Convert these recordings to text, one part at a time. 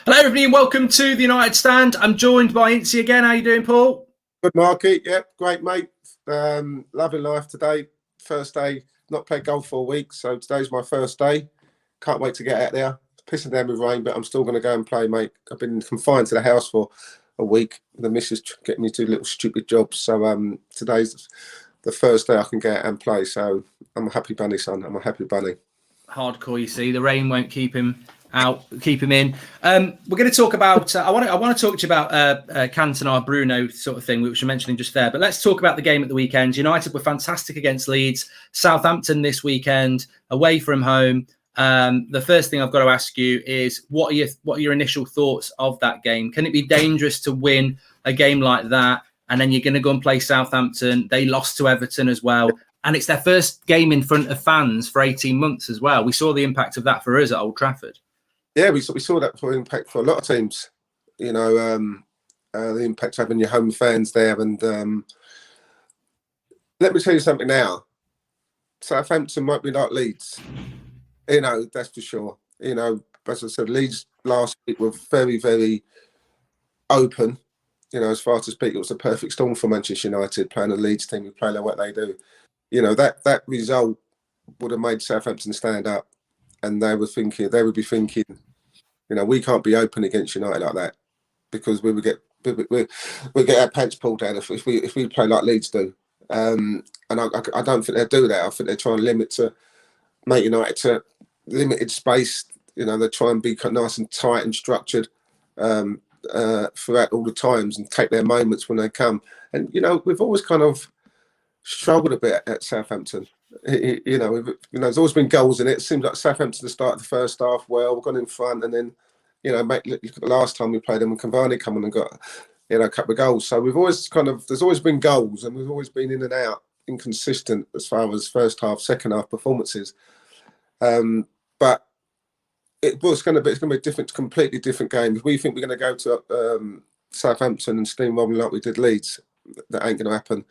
Hello, everybody, and welcome to the United Stand. I'm joined by Ince again. How you doing, Paul? Good, Marky. Yep, great, mate. Loving life today. First day, not played golf for a week, so today's my first day. Can't wait to get out there. It's pissing down with rain, but I'm still going to go and play, mate. I've been confined to the house for a week. The missus getting me to do little stupid jobs. So today's the first day I can get out and play. So I'm a happy bunny, son. I'm a happy bunny. Hardcore, you see. The rain won't keep him out, keep him in. We're going to talk about. I want to talk to you about Cantona, Bruno sort of thing, which we're mentioning just there. But let's talk about the game at the weekend. United were fantastic against Leeds. Southampton this weekend, away from home. The first thing I've got to ask you is what are your initial thoughts of that game? Can it be dangerous to win a game like that? And then you're going to go and play Southampton. They lost to Everton as well. And it's their first game in front of fans for 18 months as well. We saw the impact of that for us at Old Trafford. Yeah, we saw that for impact for a lot of teams. You know, the impact having your home fans there. And let me tell you something now. Southampton might be like Leeds. You know, that's for sure. You know, as I said, Leeds last week were very, very open. You know, as far as to speak, it was a perfect storm for Manchester United playing a Leeds team who play like what they do. You know, that result would have made Southampton stand up, and they would be thinking, you know, we can't be open against United like that because we get our pants pulled down if we play like Leeds do. And I don't think they'll do that. I think they're trying to make United to limited space. You know, they try and be nice and tight and structured throughout all the times and take their moments when they come. And you know, we've always kind of struggled a bit at Southampton. You know, there's always been goals in it. It seems like Southampton started the first half well, gone in front, and then, you know, look at the last time we played them when Cavani come on and got, you know, a couple of goals. So we've always there's always been goals, and we've always been in and out, inconsistent as far as first half, second half performances. But it's going to be a completely different game. If we think we're going to go to Southampton and steamroll like we did Leeds, that ain't going to happen.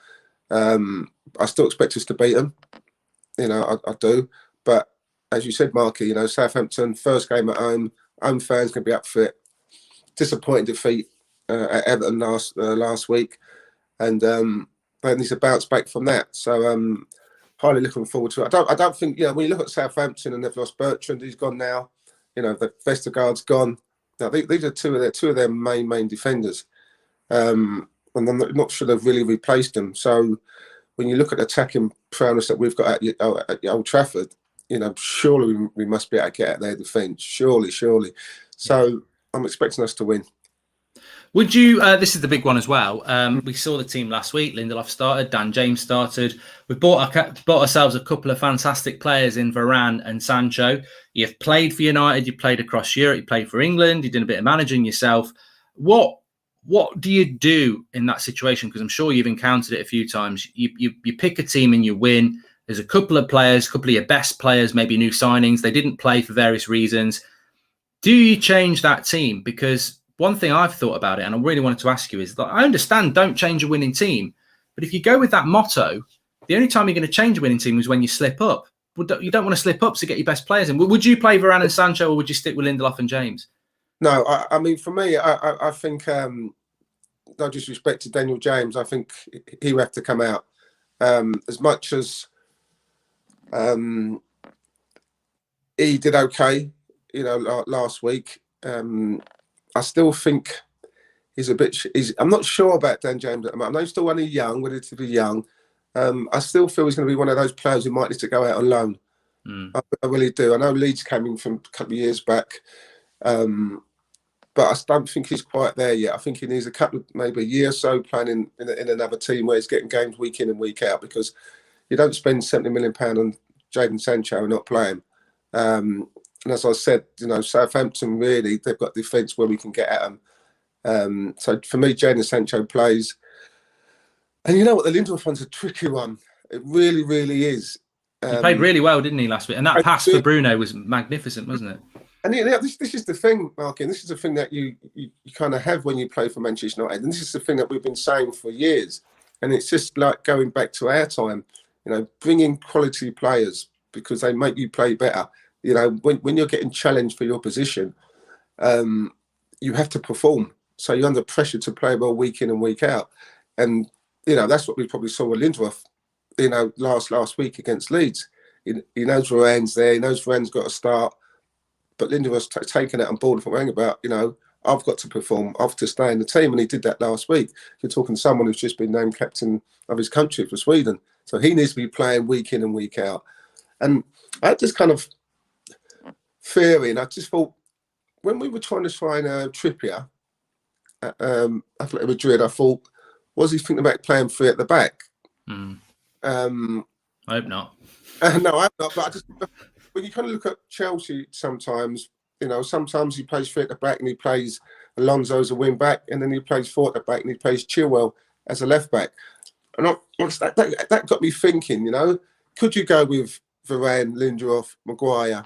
I still expect us to beat them. You know, I do. But as you said, Marky, you know, Southampton, first game at home fans going to be up for it. Disappointing defeat at Everton last week. And they need to bounce back from that. So highly looking forward to it. I don't think, you know, when you look at Southampton and they've lost Bertrand, he's gone now. You know, the Vestergaard's gone. Now, these are two of their main defenders. And I'm not sure they've really replaced them. So when you look at the attacking prowess that we've got at Old Trafford, you know, surely we must be able to get at their defence. Surely. So I'm expecting us to win. Would you? This is the big one as well. We saw the team last week. Lindelof started. Dan James started. We've bought ourselves a couple of fantastic players in Varane and Sancho. You've played for United. You played across Europe. You played for England. You did a bit of managing yourself. What do you do in that situation? Because I'm sure you've encountered it a few times. You pick a team and you win. There's a couple of players, a couple of your best players, maybe new signings. They didn't play for various reasons. Do you change that team? Because one thing I've thought about it, and I really wanted to ask you, is that I understand don't change a winning team. But if you go with that motto, the only time you're going to change a winning team is when you slip up. You don't want to slip up to get your best players in. Would you play Varane and Sancho, or would you stick with Lindelof and James? No, I mean, for me, I think, no disrespect to Daniel James, I think he would have to come out. As much as he did okay, you know, last week, I still think I'm not sure about Dan James. I know he's still only young, relatively young. I still feel he's going to be one of those players who might need to go out on loan. I really do. I know Leeds came in from a couple of years back. But I don't think he's quite there yet. I think he needs maybe a year or so playing in another team where he's getting games week in and week out, because you don't spend £70 million on Jadon Sancho and not play him. And as I said, you know, Southampton, really, they've got defence where we can get at them. So for me, Jadon Sancho plays. And you know what? The Lindelof one's a tricky one. It really, really is. He played really well, didn't he, last week? And that pass for Bruno was magnificent, wasn't it? And yeah, this is the thing, Mark, and this is the thing that you kind of have when you play for Manchester United. And this is the thing that we've been saying for years. And it's just like going back to our time, you know, bringing quality players because they make you play better. You know, when you're getting challenged for your position, you have to perform. So you're under pressure to play well week in and week out. And, that's what we probably saw with Lindelof, last week against Leeds. He knows Varane's there. He knows Varane's got to start. But Lindelof's taken it on board from about, I've got to perform. I've to stay in the team. And he did that last week. You're talking to someone who's just been named captain of his country for Sweden. So he needs to be playing week in and week out. And I had this kind of theory. And I just thought, when we were trying to sign Trippier at Athletic Madrid, I thought, was he thinking about playing three at the back? I hope not. No, I hope not. But I just, when you kind of look at Chelsea sometimes, sometimes he plays three at the back and he plays Alonso as a wing back, and then he plays four at the back and he plays Chilwell as a left back. And that got me thinking, could you go with Varane, Lindelof, Maguire,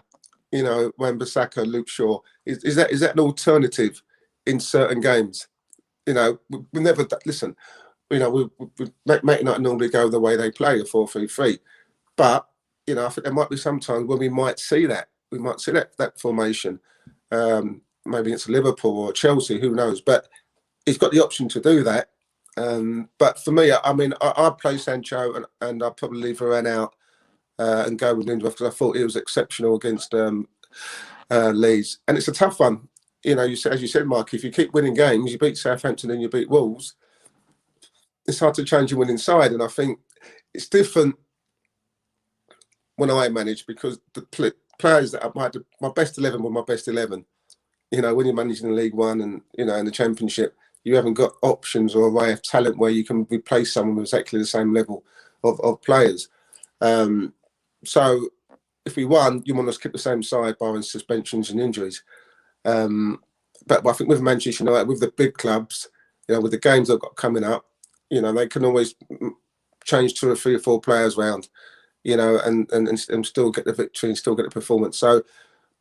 Wan-Bissaka, Luke Shaw? Is that an alternative in certain games? We never listen. We might not normally go the way they play, a 4-3-3, but I think there might be some times when we might see that. We might see that formation, maybe it's Liverpool or Chelsea, who knows? But he's got the option to do that. But for me, I'd play Sancho and I'd probably leave Varane out and go with Lindelof, because I thought he was exceptional against Leeds. And it's a tough one. As you said, Mark, if you keep winning games, you beat Southampton and you beat Wolves, it's hard to change your winning side. And I think it's different when I manage, because the players that my best 11 were my best 11. When you're managing the League One and, in the Championship, you haven't got options or a way of talent where you can replace someone with exactly the same level of players. So if we won, you want us to keep the same side, barring suspensions and injuries. But I think with Manchester United, with the big clubs, with the games they've got coming up, they can always change 2 or 3 or 4 players around, and still get the victory and still get the performance. So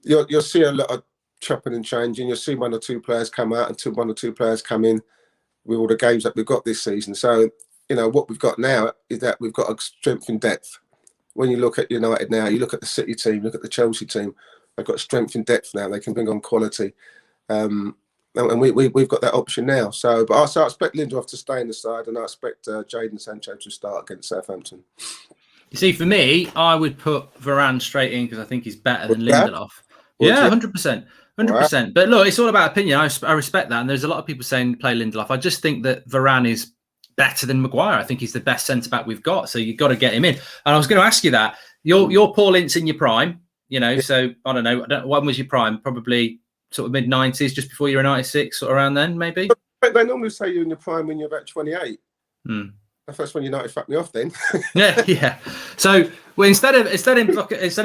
you'll see a lot of chopping and changing. You'll see 1 or 2 players come out and 1 or 2 players come in with all the games that we've got this season. So, what we've got now is that we've got a strength in depth. When you look at United now, you look at the City team, look at the Chelsea team, they've got strength in depth now. They can bring on quality. And we've got that option now. So I expect Lindelof to stay in the side, and I expect Jadon Sancho to start against Southampton. You see, for me, I would put Varane straight in because I think he's better than Lindelof. Yeah, 100%. 100%. Wow. But look, it's all about opinion. I respect that. And there's a lot of people saying play Lindelof. I just think that Varane is better than Maguire. I think he's the best centre-back we've got. So you've got to get him in. And I was going to ask you that. You're Paul Ince in your prime, so I don't know. When was your prime? Probably sort of mid-90s, just before you were 96, sort of around then, maybe? They normally say you're in your prime when you're about 28. That's when United fucked me off then. yeah. So instead of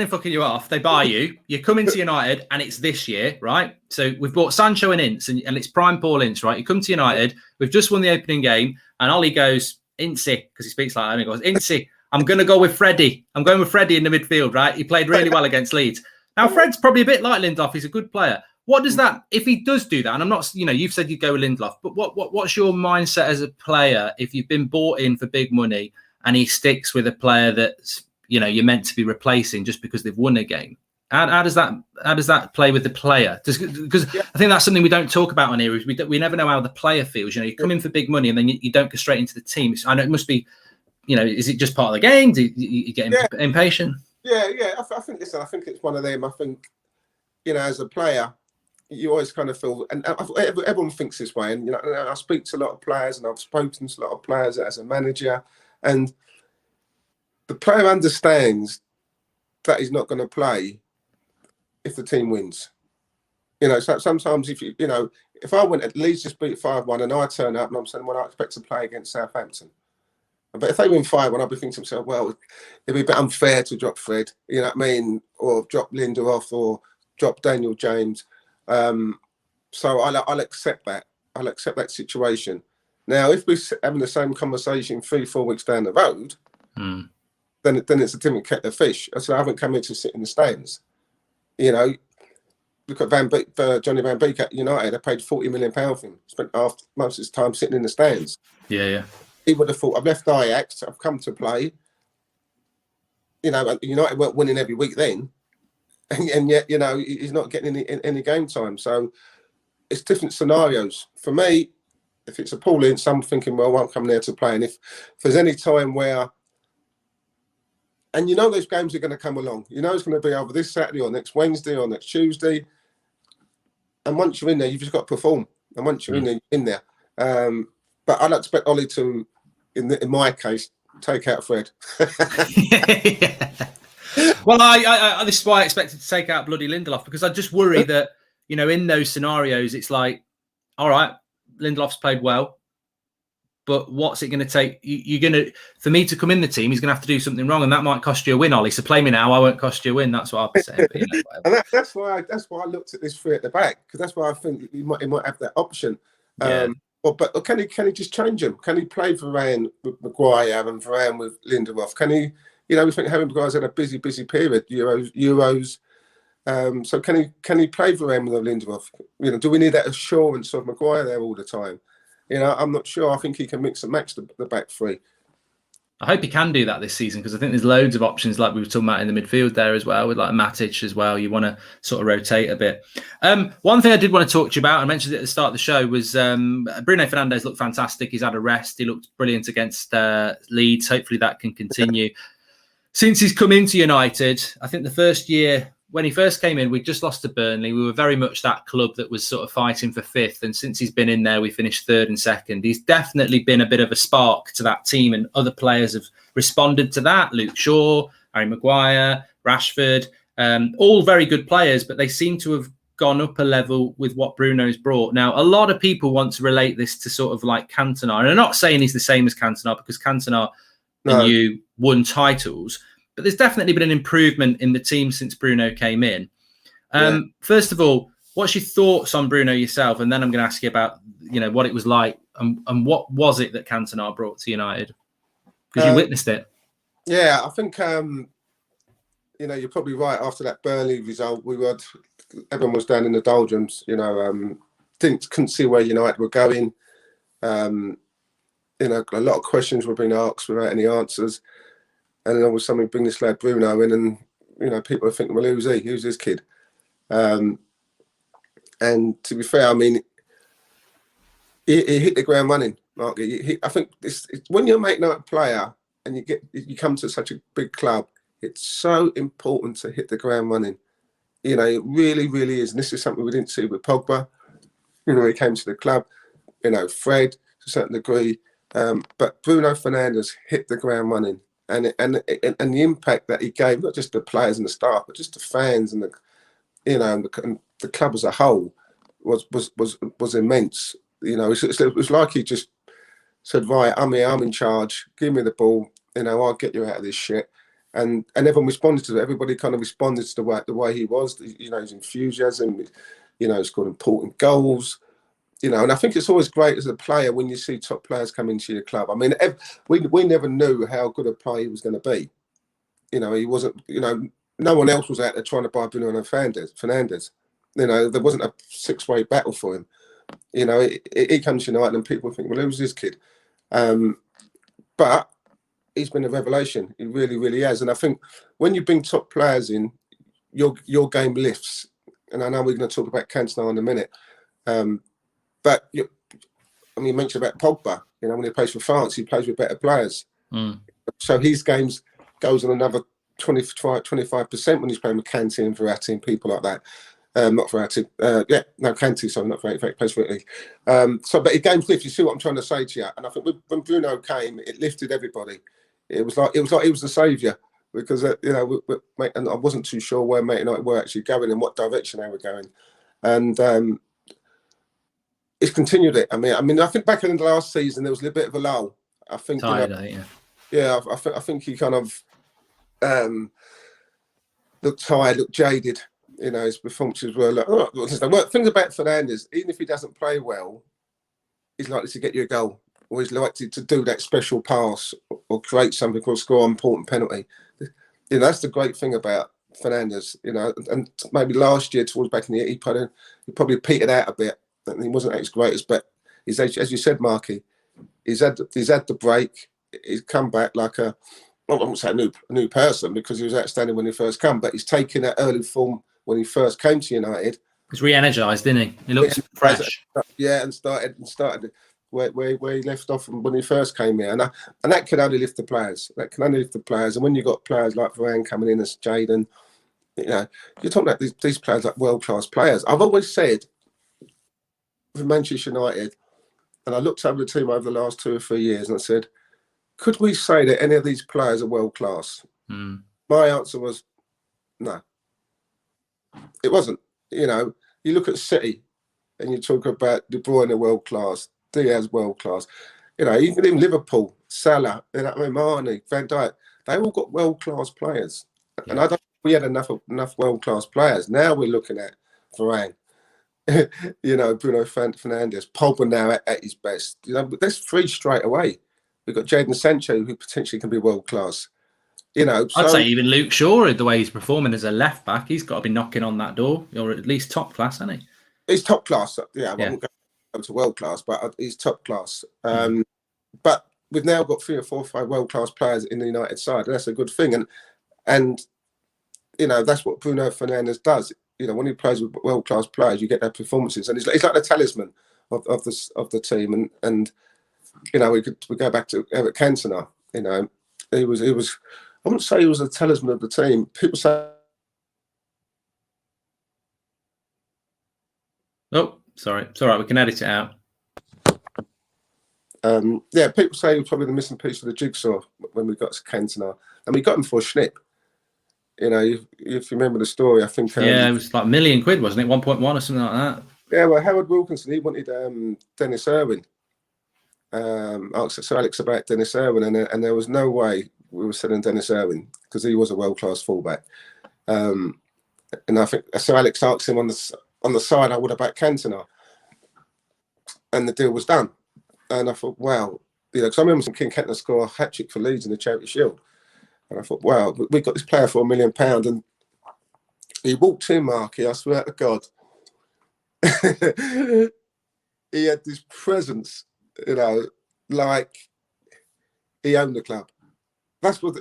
fucking you off, they buy you. You come into United, and it's this year, right? So we've bought Sancho and Ince, and it's prime Paul Ince, right? You come to United, we've just won the opening game, and Ollie goes, Ince, because he speaks like that, and he goes, Ince, I'm going to go with Freddie. I'm going with Freddie in the midfield, right? He played really well against Leeds. Now, Fred's probably a bit like Lindelof. He's a good player. What does that, if he does do that, and I'm not, you've said you'd go with Lindelof, but what's your mindset as a player if you've been bought in for big money and he sticks with a player that's, you're meant to be replacing just because they've won a game? How does that play with the player? Because I think that's something we don't talk about on here. Is we never know how the player feels. You come in for big money and then you don't go straight into the team. I know it must be, is it just part of the game? Do you get impatient? Yeah. I think it's one of them. I think, as a player, you always kind of feel, and everyone thinks this way. And I speak to a lot of players, and I've spoken to a lot of players as a manager, and the player understands that he's not going to play if the team wins. So sometimes if I went at Leeds just beat 5-1 and I turn up and I'm saying, well, I expect to play against Southampton. But if they win 5-1, I'll be thinking to myself, well, it'd be a bit unfair to drop Fred, or drop Lindelof or drop Daniel James. So I'll accept that. I'll accept that situation. Now, if we're having the same conversation 3-4 weeks down the road, then it's a different kettle of fish. So I haven't come here to sit in the stands. Look at Johnny Van Beek at United. I paid £40 million for him. Spent most of his time sitting in the stands. Yeah. He would have thought, I've left Ajax, I've come to play. United weren't winning every week then. And yet, he's not getting any game time. So it's different scenarios. For me, if it's a Paul Ince, I'm thinking, well, I'm coming there to play. And if there's any time where, and you know those games are going to come along. You know it's going to be over this Saturday or next Wednesday or next Tuesday. And once you're in there, you've just got to perform. And once you're in there. But I'd expect Ollie to, in my case, take out Fred. Yeah. Well, I this is why I expected to take out bloody Lindelof, because I just worry that, you know, in those scenarios, it's like, all right, Lindelof's played well, but what's it going to take? You're going to, for me to come in the team, he's going to have to do something wrong, and that might cost you a win, Ollie. So play me now, I won't cost you a win. That's what I'll be saying. But, you know, and that's why I looked at this three at the back, because that's why I think he might have that option. Yeah. But can he just change him? Can he play Varane with Maguire and Varane with Lindelof? Can he? You know, we think Harry Maguire's had a busy period. Euros. So can he play Varane with Lindelof? You know, do we need that assurance of Maguire there all the time? You know, I'm not sure. I think he can mix and match the back three. I hope he can do that this season, because I think there's loads of options, like we were talking about in the midfield there as well, with like Matic as well. You want to sort of rotate a bit. One thing I did want to talk to you about, I mentioned it at the start of the show, was Bruno Fernandes looked fantastic. He's had a rest. He looked brilliant against Leeds. Hopefully that can continue. Since he's come into United, I think the first year, when he first came in, we just lost to Burnley. We were very much that club that was sort of fighting for fifth. And since he's been in there, we finished third and second. He's definitely been a bit of a spark to that team, and other players have responded to that. Luke Shaw, Harry Maguire, Rashford, all very good players, but they seem to have gone up a level with what Bruno's brought. Now, a lot of people want to relate this to sort of like Cantona. And I'm not saying he's the same as Cantona, because Cantona and you won titles. But there's definitely been an improvement in the team since Bruno came in. First of all, what's your thoughts on Bruno yourself? And then I'm going to ask you about, you know, what it was like and what was it that Cantona brought to United? Because you witnessed it. Yeah, I think, you know, you're probably right. After that Burnley result, everyone was down in the doldrums, you know, couldn't see where United were going. You know, a lot of questions were being asked without any answers. And then all of a sudden we bring this lad Bruno in, and, you know, people are thinking, well, who's he? Who's this kid? And to be fair, I mean, he hit the ground running, Mark. I think it's when you're a mate night player and you come to such a big club, it's so important to hit the ground running. You know, it really, really is. And this is something we didn't see with Pogba. You know, he came to the club, you know, Fred to a certain degree. But Bruno Fernandes hit the ground running. And the impact that he gave, not just the players and the staff, but just the fans and and the club as a whole, was immense. You know, it was like he just said, right, I'm here, I'm in charge. Give me the ball. You know, I'll get you out of this shit. And everyone responded to it. Everybody kind of responded to the way he was. You know, his enthusiasm. You know, he scored important goals. You know, and I think it's always great as a player when you see top players come into your club. I mean, we never knew how good a player he was going to be. You know, he wasn't, you know, no one else was out there trying to buy Bruno Fernandes. You know, there wasn't a six-way battle for him. You know, he comes to United and people think, well, who's this kid? But he's been a revelation. He really, really has. And I think when you bring top players in, your game lifts. And I know we're going to talk about Cantona in a minute. But I mean, you mentioned about Pogba. You know, when he plays for France, he plays with better players. So his games goes on another 25% when he's playing with Kante and Verratti and people like that. Not Verratti. Kante. Sorry, not Verratti. Plays for Italy. But his games lift. You see what I'm trying to say to you? And I think when Bruno came, it lifted everybody. It was like he was the saviour, because you know, and I wasn't too sure where Mate United were actually going and what direction they were going, and. It's continued it. I mean, I think back in the last season there was a little bit of a lull. I think, Tired, I think he kind of looked tired, looked jaded. You know, his performances were like, things about Fernandes. Even if he doesn't play well, he's likely to get you a goal, or he's likely to do that special pass or create something or score an important penalty. You know, that's the great thing about Fernandes. You know, and maybe last year towards back in the year, he probably petered out a bit. He wasn't as great, but he's, as you said, Marky, he's had the break. He's come back like I won't say a new person, because he was outstanding when he first came, but he's taken that early form when he first came to United He's re-energized, didn't he? He looks fresh. Yeah, and started where he left off when he first came here, and that can only lift the players. That can only lift the players. And when you've got players like Varane coming in as Jadon, you know, you're talking about these players like world-class players. I've always said for Manchester United, and I looked over the team over the last 2 or 3 years, and I said, could we say that any of these players are world-class? My answer was no. It wasn't. You know, you look at City and you talk about De Bruyne world-class, Diaz world-class. You know, even Liverpool, Salah, you know, Mane, Van Dijk, they all got world-class players. Yeah. And I don't think we had enough world-class players. Now we're looking at Varane, you know, Bruno Fernandes, Pogba now at his best. You know, but that's 3 straight away. We've got Jadon Sancho, who potentially can be world-class. You know, I'd say even Luke Shaw, the way he's performing as a left back, he's got to be knocking on that door, or at least top class, hasn't he? He's top class. Yeah, I won't go to world class, but he's top class. But we've now got 3 or 4 or 5 world class players in the United side, and that's a good thing. And you know, that's what Bruno Fernandes does. You know, when he plays with world class players, you get their performances, and it's like the talisman of the team. And you know, we go back to Eric Cantona. You know, he was. I wouldn't say he was a talisman of the team. People say. Oh, sorry. It's all right. We can edit it out. Yeah, people say he was probably the missing piece of the jigsaw when we got to Cantona, and we got him for a snip. You know, if you remember the story, I think. Yeah, it was like £1 million, wasn't it? 1.1 or something like that. Yeah, well, Howard Wilkinson, he wanted Dennis Irwin. Asked Sir Alex about Dennis Irwin, and there was no way we were selling Dennis Irwin because he was a world-class fullback. And I think Sir Alex asked him on the side, what about Cantona? And the deal was done. And I thought, wow, you know, because I remember some King Cantona score a hat-trick for Leeds in the Charity Shield. And I thought, wow, we got this player for £1 million. And he walked in, Marky, I swear to God. He had this presence, you know, like he owned the club. That's what,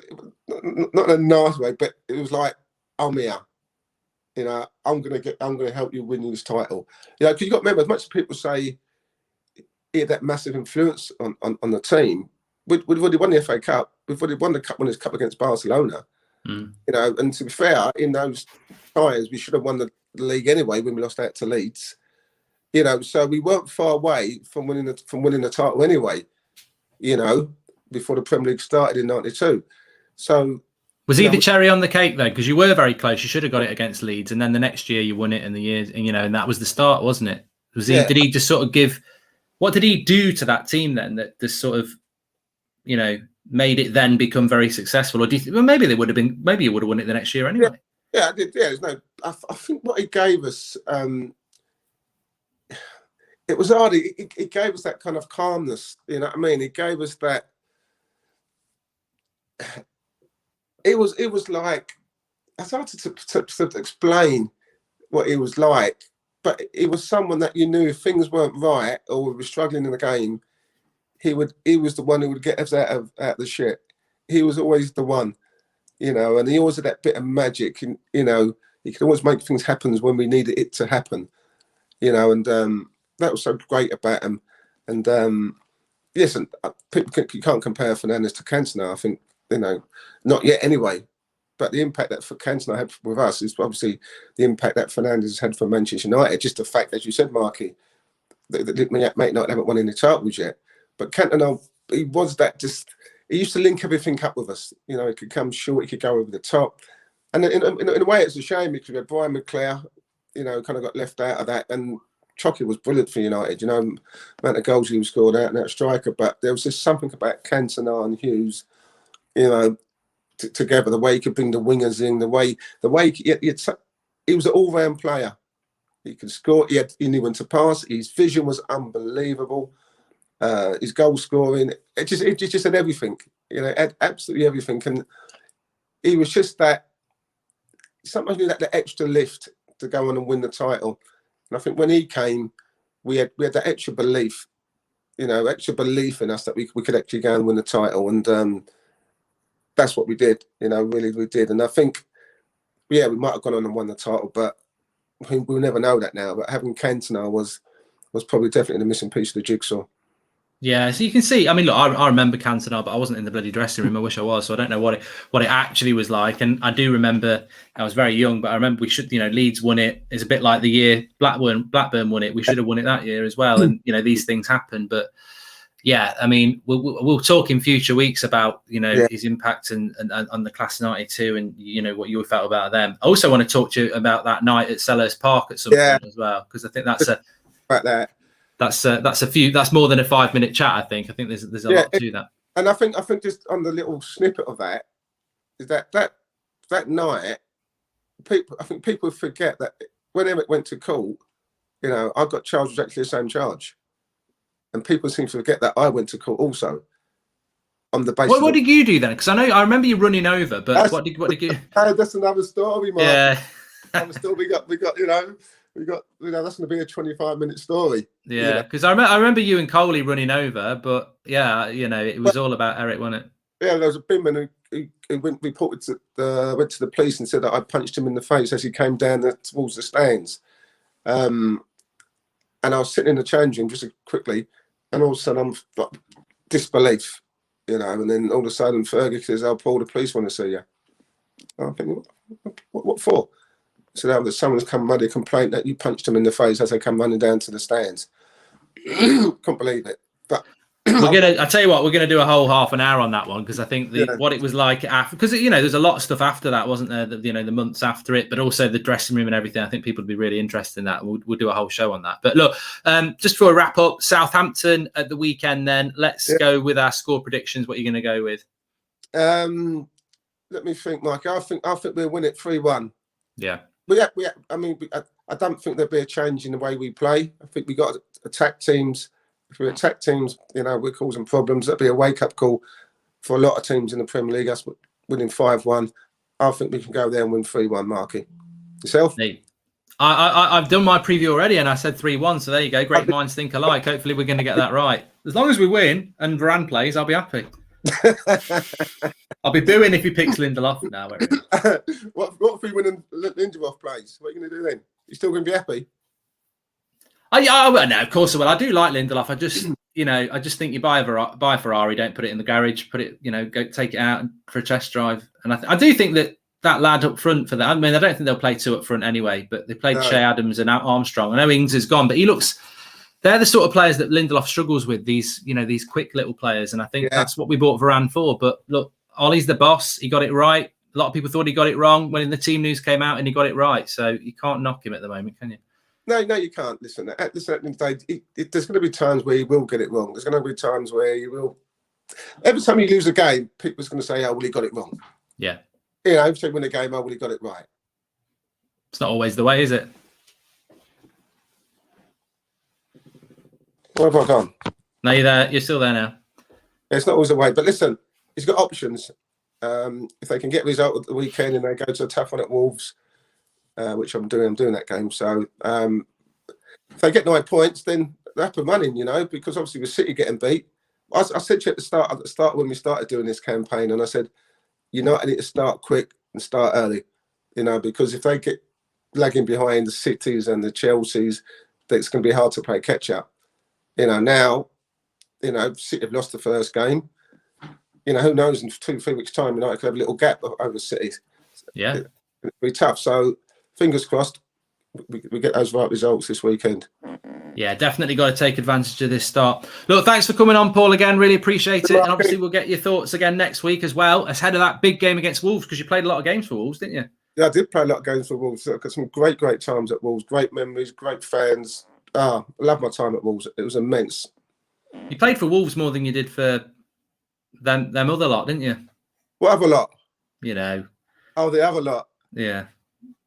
not in a nice way, but it was like, I'm here. You know, I'm gonna help you win this title. You know, because you got to remember, as much as people say he had that massive influence on the team, we've already won the FA Cup. We've already won the Winners' Cup against Barcelona. You know, and to be fair, in those times, we should have won the league anyway when we lost out to Leeds. You know, so we weren't far away from winning the title anyway. You know, before the Premier League started in '92. So was he the cherry on the cake though? Because you were very close. You should have got it against Leeds, and then the next year you won it, and you know, and that was the start, wasn't it? Was he? Yeah. Did he just sort of give? What did he do to that team then that just sort of, you know, made it then become very successful? Or do you think, well, maybe they would have been? Maybe he would have won it the next year anyway. Yeah, I did. Yeah, there's no. I think what he gave us. It was hard. It gave us that kind of calmness. You know what I mean? It gave us that. It was like, it's hard to explain what he was like, but it was someone that you knew if things weren't right or we were struggling in the game, he was the one who would get us out of the shit. He was always the one, you know, and he always had that bit of magic, and you know, he could always make things happen when we needed it to happen, you know, and that was so great about him. And yes, and you can't compare Fernandes to Cantona. I think, you know, not yet anyway. But the impact that Cantona had with us is obviously the impact that Fernandes has had for Manchester United. Just the fact, as you said, Marky, that may not haven't won any titles yet. But Cantona, he was that just. He used to link everything up with us. You know, he could come short, he could go over the top. And in a way, it's a shame because we had Brian McClare, you know, kind of got left out of that. And Chucky was brilliant for United, you know, amount of goals he scored out and that striker. But there was just something about Cantona and Hughes, you know, together, the way he could bring the wingers in, the way he was an all-round player. He could score, he knew when to pass, his vision was unbelievable. His goal scoring, it just had everything, you know, absolutely everything. And he was just that, sometimes that the extra lift to go on and win the title. And I think when he came, we had that extra belief, you know, extra belief in us that we could actually go and win the title. And that's what we did, you know, really we did. And I think, yeah, we might have gone on and won the title, but we'll never know that now. But having Cantona was probably definitely the missing piece of the jigsaw. Yeah, so you can see. I mean, look, I remember Cantona, but I wasn't in the bloody dressing room. I wish I was, so I don't know what it actually was like. And I do remember I was very young, but I remember Leeds won it. It's a bit like the year Blackburn won it. We should have won it that year as well. And these things happen. But yeah, I mean, we'll talk in future weeks about his impact and on the class of '92 and what you felt about them. I also want to talk to you about that night at Selhurst Park at some point as well, because I think that's about that. That's more than a 5-minute chat. I think there's a lot to that. And I think just on the little snippet of that is that night, people forget that whenever it went to court, I got charged with exactly the same charge, and people seem to forget that I went to court also on the basis. What did you do then? Because I remember you running over, but what did you? That's another story, Mark. Yeah. we got that's going to be a 25-minute story. Yeah, because I remember you and Coley running over, but it was all about Eric, wasn't it? Yeah, there was a binman who went to the police and said that I punched him in the face as he came down towards the stands. And I was sitting in the change room just quickly, and all of a sudden I'm like disbelief, and then all of a sudden Fergie says, "Oh, Paul, the police want to see you." I'm thinking, what for? So that someone's come made a complaint that you punched them in the face as they come running down to the stands. Couldn't believe it. But I tell you what, we're gonna do a whole half an hour on that one, because I think what it was like after, because there's a lot of stuff after that, wasn't there? The months after it, but also the dressing room and everything. I think people would be really interested in that. We'll do a whole show on that. But look, just for a wrap up, Southampton at the weekend. Then let's go with our score predictions. What are you going to go with? Let me think, Mike. I think we'll win it 3-1. Yeah. I don't think there'll be a change in the way we play. I think we got to attack teams. If we attack teams, we're causing problems. That'll be a wake-up call for a lot of teams in the Premier League. Us winning 5-1. I think we can go there and win 3-1, Marky. Yourself? I've done my preview already, and I said 3-1. So there you go. Great minds think alike. Hopefully, we're going to get that right. As long as we win and Varane plays, I'll be happy. I'll be booing if he picks Lindelof now. What if we win and Lindelof plays? What are you going to do then? You still going to be happy? No, of course I will. I do like Lindelof. I just think you buy a Ferrari, don't put it in the garage, put it, go take it out for a test drive. And I do think that lad up front for that. I mean, I don't think they'll play two up front anyway, but they played Shea Adams and Armstrong. I know Ings is gone, but they're the sort of players that Lindelof struggles with, these quick little players. And I think that's what we bought Varane for. But look, Ollie's the boss. He got it right. A lot of people thought he got it wrong when the team news came out, and he got it right. So you can't knock him at the moment, can you? No, you can't. Listen, at the end of the day, there's going to be times where you will get it wrong. There's going to be times where you will. Every time you lose a game, people's going to say, "Oh, well, he got it wrong." Yeah. Every time you win a game, "Oh, well, he got it right." It's not always the way, is it? Where have I gone? No, you're there. You're still there now. Yeah, it's not always the way, but listen, he's got options. If they can get a result at the weekend and they go to a tough one at Wolves, which I'm doing that game. So if they get 9 points, then they're up and running, because obviously with City getting beat. I said to you at the start when we started doing this campaign, and I said, I need to start quick and start early, because if they get lagging behind the Cities and the Chelseas, it's going to be hard to play catch up. Now, City have lost the first game. Who knows, in 2-3 weeks' time, United could have a little gap over City. Yeah. It'll be tough. So, fingers crossed, we get those right results this weekend. Yeah, definitely got to take advantage of this start. Look, thanks for coming on, Paul, again. Really appreciate it. And obviously, we'll get your thoughts again next week as well, ahead of that big game against Wolves, because you played a lot of games for Wolves, didn't you? Yeah, I did play a lot of games for Wolves. I got some great times at Wolves, great memories, great fans. I love my time at Wolves. It was immense. You played for Wolves more than you did for them other lot, didn't you? What other lot? Oh, the other lot. Yeah.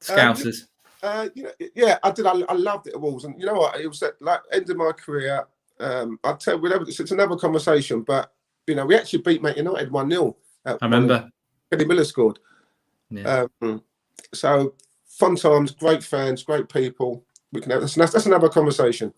Scousers. I did. I loved it at Wolves. And you know what? It was at end of my career. I'll tell you, it's another conversation, but, we actually beat Man United 1-0. I remember. Eddie Miller scored. Yeah. So, fun times, great fans, great people. We can have that's another conversation.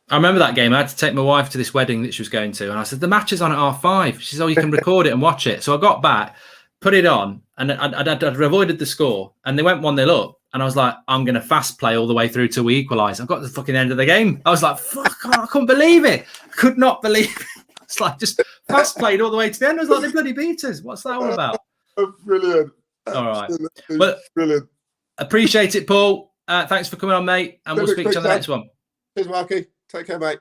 I remember that game. I had to take my wife to this wedding that she was going to, and I said, the match is on at 5:30. She said, "Oh, you can record it and watch it." So I got back. put it on, and I'd avoided the score, and they went 1-0 up, and I was like, I'm going to fast play all the way through till we equalise. I got to the fucking end of the game. I was like, fuck, I couldn't believe it. I could not believe it. It's like just fast played all the way to the end. I was like, they bloody beat us. What's that all about? Brilliant. All right. Absolutely Well, brilliant. Appreciate it, Paul. Thanks for coming on, mate, and we'll speak to you on the next one. Cheers, Marky. Take care, mate.